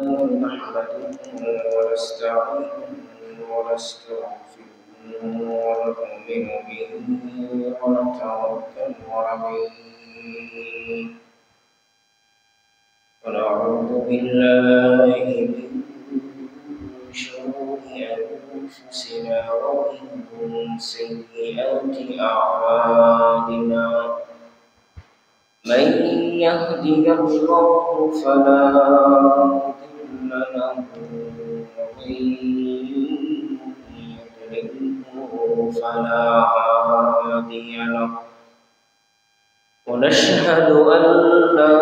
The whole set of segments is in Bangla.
نحمده ونستعينه ونستغفره ونؤمن به ونتوكل عليه ونعوذ بالله من شرور أنفسنا ومن سيئات أعمالنا من يهده الله فلا مضل له ومن يضلله فلا هادي له ونشهد أن لا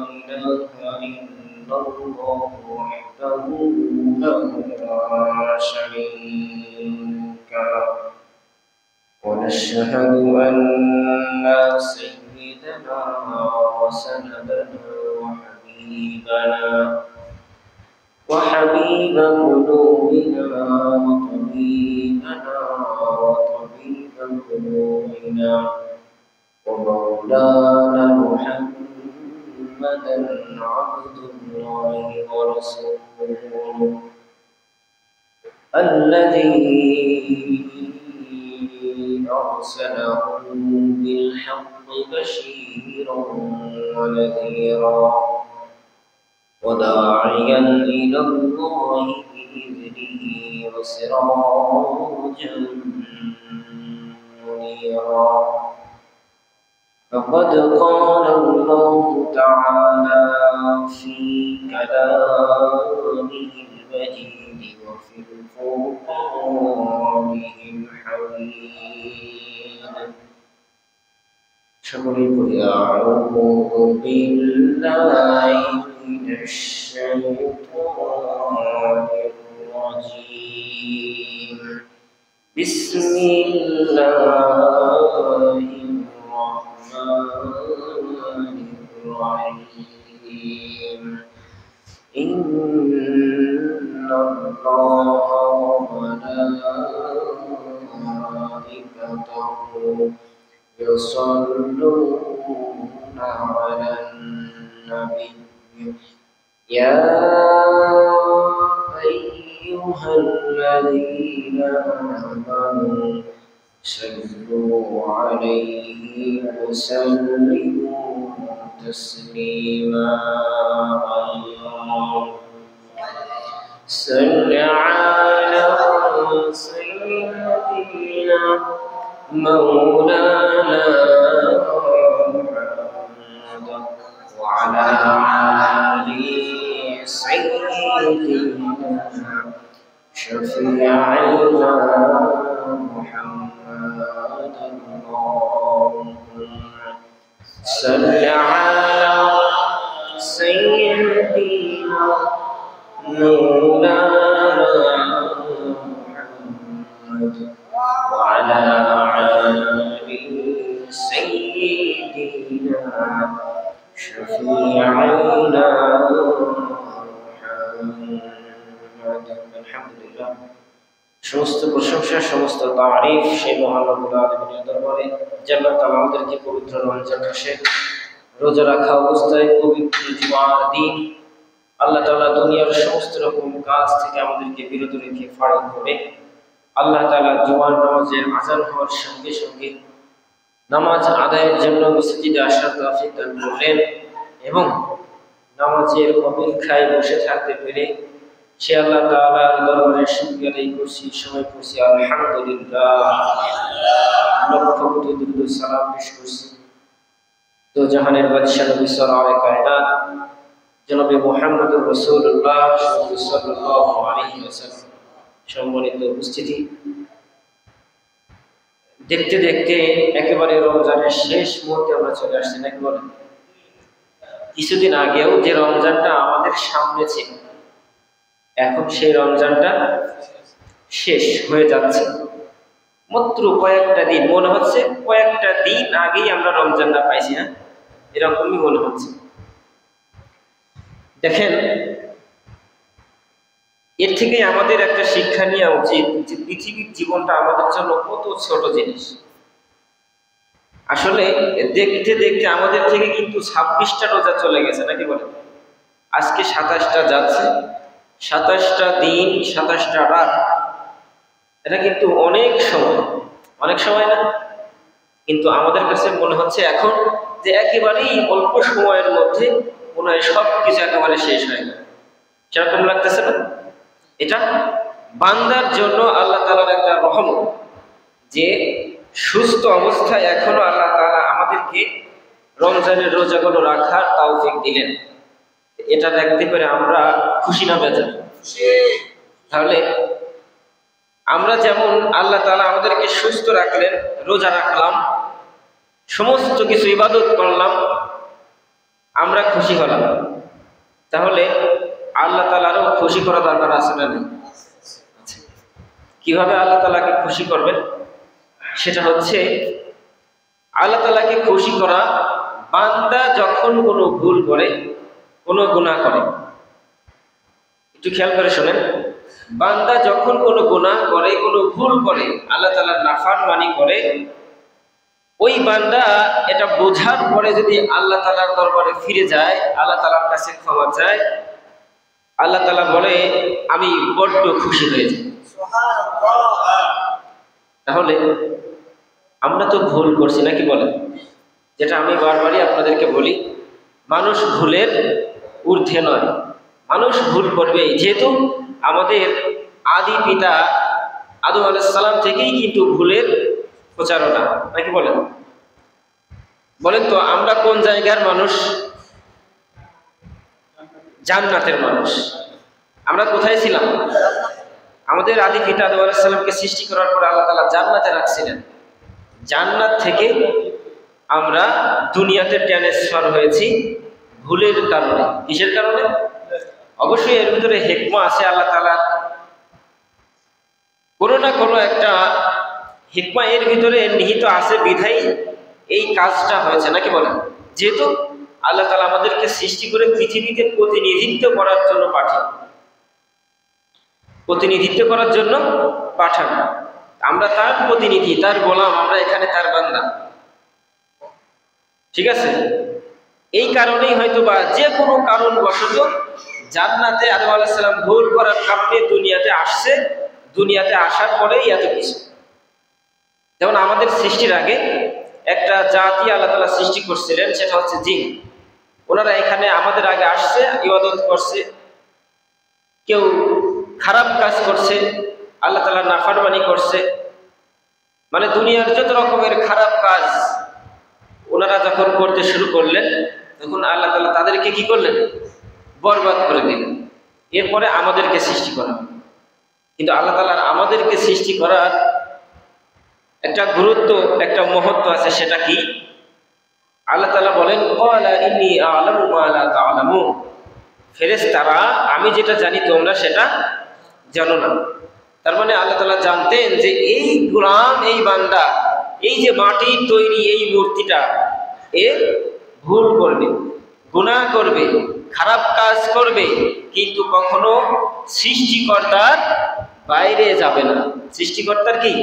إله إلا الله وحده لا شريك له ونشهد أن سيدنا وسندنا وحبيب قلوبنا وطبيب قلوبنا ومولانا محمدا عبد الله ورسوله الذي أرسله بالحق بشيرا ونذيرا وداعيا إلى الله بإذنه وسراجا منيرا فقد قال الله تعالى في كلامه المجيد وفي الفرقانه الحميد شكرا أعوذ بالله من الشيطان الرجيم بسم الله الرحمن الرحيم إن الله وملائكته يصلون على النبي يا أيها الذين آمنوا صلوا عليه وسلموا تسليما صل على سيدنا مولانا محمد وعلى آل سيدنا شفيعنا محمد اللهم صل على سيدنا مولانا محمد وعلى آل سيدنا شفيعنا محمد الحمد لله সমস্ত প্রশংসা সমস্ত তারিফ সেই মহান রব্বুল আলামিনের দরবারে যে আল্লাহ তাআলা আমাদেরকে পবিত্র রমজান মাসে রোজা রাখা অবস্থায় পবিত্র জুমার দিন আল্লাহ তাআলা দুনিয়ার সমস্ত রকম কাজ থেকে আমাদেরকে বিরত রেখে ফারাক করে আল্লাহ তাআলা জুমার নামাজের আযান হওয়ার সঙ্গে সঙ্গে নামাজ আদায়ের জন্য মসজিদে আসার তৌফিক দান করলেন এবং নামাজের অপেক্ষায় বসে থাকতে পেরে সে আল্লাহ তাআলার দরবারে শুকরিয়া আদায় করছি সময় করছি আলহামদুলিল্লাহ লক্ষ কোটি দরুদ সালাম পেশ করছি তো জাহানের বাদশা নবী সরওয়ারে কায়নাত জনাবে মুহাম্মদুর রাসূলুল্লাহ সাল্লাল্লাহু আলাইহি ওয়াসাল্লাম সম্মানিত উপস্থিতি দেখতে দেখতে একেবারে রমজানের শেষ মুহূর্তে আমরা চলে আসছি নাকি বলেন কিছুদিন আগেও যে রমজানটা আমাদের সামনে ছিল এখন সেই রমজানটা শেষ হয়ে যাচ্ছে মাত্র কয়েকটা দিন মনে হচ্ছে কয়েকটা দিন আগেই আমরা রমজানটা পাইছি না এরকমই মনে হচ্ছে দেখেন এর থেকে আমাদের একটা শিক্ষা নেওয়া উচিত যে পৃথিবীর জীবনটা আমাদের জন্য কত ছোট জিনিস আসলে দেখতে দেখতে আমাদের থেকে কিন্তু 26টা রোজা চলে গেছে, নাকি বলেন? আজকে 27টা যাচ্ছে, 27টা দিন, 27টা রাত। এটা কিন্তু অনেক সময়, অনেক সময় না? কিন্তু আমাদের কাছে মনে হচ্ছে এখন যে একেবারেই অল্প সময়ের মধ্যে মনে হয় সব কিছু একেবারে শেষ হয়ে গেল, সেরকম লাগতেছে না? এটা বান্দার জন্য আল্লাহ তাআলার একটা রহমত যে সুস্থ অবস্থায় এখনো আল্লাহ তাআলা আমাদেরকে রমজানের রোজাগুলো রাখার তৌফিক দিলেন। এটা দেখতে পেরে আমরা খুশি না বেজার? তাহলে আমরা যেমন আল্লাহ তাআলা আমাদেরকে সুস্থ রাখলেন, রোজা রাখলাম, সমস্ত কিছু ইবাদত করলাম, আমরা খুশি হলাম, তাহলে আল্লাহ তাআলারও খুশি করা দরকার আছে না? নেই? কিভাবে আল্লাহ তাআলাকে খুশি করবেন? সেটা হচ্ছে আল্লাহ তাআলাকে খুশি করা, বান্দা যখন কোনো ভুল করে, কোনো গুনাহ করে, একটু খেয়াল করে শোনেন, বান্দা যখন কোনো গুনাহ করে, কোনো ভুল করে, আল্লাহ তাআলার নাফরমানি করে, ওই বান্দা এটা বোঝার পরে যদি আল্লাহ তাআলার দরবারে ফিরে যায়, আল্লাহ তাআলার কাছে ক্ষমা চায়, আল্লাহ তাআলা বলে আমি বড্ড খুশি হয়েছি। তাহলে আমরা তো ভুল করছি, নাকি বলেন? যেটা আমি বারবারই আপনাদেরকে বলি, মানুষ ভুলের ঊর্ধ্বে নয়, মানুষ ভুল করবেই। যেহেতু আমাদের আদি পিতা আদম আলাইহিস সালাম থেকেই কিন্তু ভুলের প্রচারণা, নাকি বলেন? বলেন তো আমরা কোন জায়গার মানুষ? জান্নাতের মানুষ। আমরা কোথায় ছিলাম? আমাদের আদি পিতা আদম আলাইহিস সালামকে সৃষ্টি করার পর আল্লাহ তাআলা জান্নাতে রাখছিলেন। জান্নাত থেকে আমরা দুনিয়াতে ট্রান্সফার হয়েছি ভুলের কারণে। কিসের কারণে? অবশ্যই এর ভিতরে হিকমা আছে, আল্লাহ তাআলা কোনো না কোনো একটা হিকমা এর ভিতরে নিহিত আছে, বিধায় এই কাজটা হয়েছে, নাকি বলেন? যেহেতু আল্লাহ তাআলা আমাদেরকে সৃষ্টি করে পৃথিবীতে প্রতিনিধিত্ব করার জন্য পাঠান, প্রতিনিধিত্ব করার জন্য পাঠান, আমরা তার প্রতিনিধি, তার গোলাম, আমরা এখানে তার বান্দা, ঠিক আছে? এই কারণেই হয়তো বা যে কোনো কারণবশত জান্নাতে আদম আলাইহিস সালাম ভুল করার কারণে দুনিয়াতে আসছে, দুনিয়াতে আসার পরেই এত কিছু। যেমন আমাদের সৃষ্টির আগে একটা জাতি আল্লাহ তাআলা সৃষ্টি করছিলেন, সেটা হচ্ছে জিন। ওনারা এখানে আমাদের আগে আসছে, ইবাদত করছে, কেউ খারাপ কাজ করছে, আল্লাহ তাআলার নাফরমানি করছে, মানে দুনিয়ার যত রকমের খারাপ কাজ ওনারা যখন করতে শুরু করলেন, তখন আল্লাহ তাআলা তাদেরকে কি করলেন? বরবাদ করে দিলেন। এরপরে আমাদেরকে সৃষ্টি করা। কিন্তু আল্লাহ তাআলার আমাদেরকে সৃষ্টি করার একটা গুরুত্ব, একটা মহত্ব আছে। সেটা কি? আল্লাহ তাআলা বলেন, ক্বালা ইন্নী আ'লামু মা লা তা'লামুন, ফেরেশতারা আমি যেটা জানি তোমরা সেটা জানো না। তার মানে আল্লাহ তাআলা জানতেন যে এই গোলাম, এই বান্দা, এই যে মাটির তৈরি এই মূর্তিটা, এ ভুল করবে, গুনাহ করবে, খারাপ কাজ করবে, কিন্তু কখনো সৃষ্টিকর্তার বাইরে যাবে না। সৃষ্টিকর্তার কি?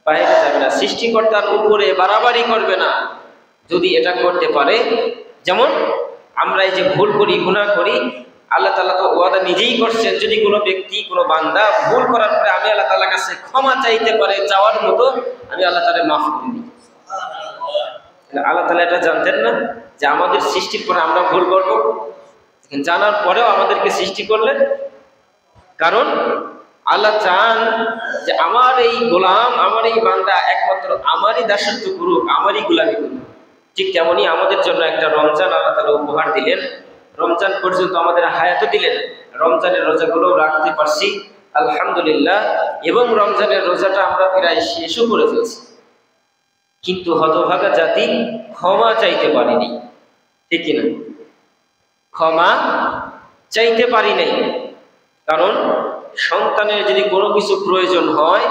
বাইরে যাবে না। সৃষ্টিকর্তার উপরে বাড়াবাড়ি করবে না। যদি এটা করতে পারে, যেমন আমরা এই যে ভুল করি, গুনাহ করি, আল্লাহ তাআলা তো ওয়াদা নিজেই করছেন, যদি কোনো ব্যক্তি, কোনো বান্দা ভুল করার পরে আমি আল্লাহ তাআলার কাছে ক্ষমা চাইতে পারে, চাওয়ার মতো, আমি আল্লাহ তাআলা মাফ করে দিই। আল্লাহ তাআলা এটা জানতেন না যে আমাদের সৃষ্টির পরে আমরা ভুল করব? জানার পরেও আমাদেরকে সৃষ্টি করলেন, কারণ আল্লাহ চান যে আমার এই গোলাম, আমার এই বান্দা একমাত্র আমারই দাসত্ব করুক, আমারই গোলামি করুক। ঠিক তেমনই আমাদের জন্য একটা রমজান আল্লাহ তাআলা উপহার দিলেন। রমজান পর্যন্ত আমাদের হায়াত দিলেন, রমজানের রোজাগুলো রাখতে পারছি আলহামদুলিল্লাহ, এবং রমজানের রোজাটা আমরা প্রায় শেষও করে ফেলছি। কিন্তু হতভাগা জাতি ক্ষমা চাইতে পারিনি, ঠিক কিনা? ক্ষমা চাইতে পারি নাই। কারণ সন্তানের যদি কোনো কিছু প্রয়োজন হয়,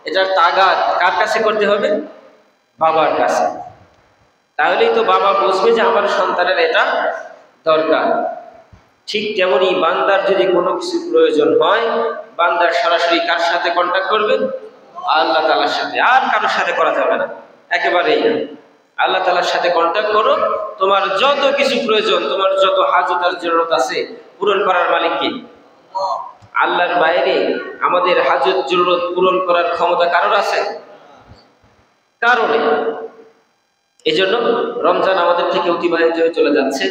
এটার তাগাদ কার কাছে করতে হবে? বাবার কাছে। তাহলেই তো বাবা বুঝবে যে আমার সন্তানের এটা দরকার। ঠিক তেমনই বান্দার যদি কোনো কিছু প্রয়োজন হয়, বান্দার সরাসরি কার সাথে কন্ট্যাক্ট করবে? আল্লাহ তাআলার সাথে, আর কারোর সাথে করা যাবে না, একেবারেই না। আল্লাহ তাআলার সাথে কন্ট্যাক্ট করো, তোমার যত কিছু প্রয়োজন, তোমার যত হাজত আর জরুরত আছে পূরণ করার মালিক কে? আল্লাহর বাইরে আমাদের হাজত জরুরত পূরণ করার ক্ষমতা কারোর আছে? কারণে। এই জন্য রমজান আমাদের থেকে অতিবাহিত হয়ে চলে যাচ্ছে।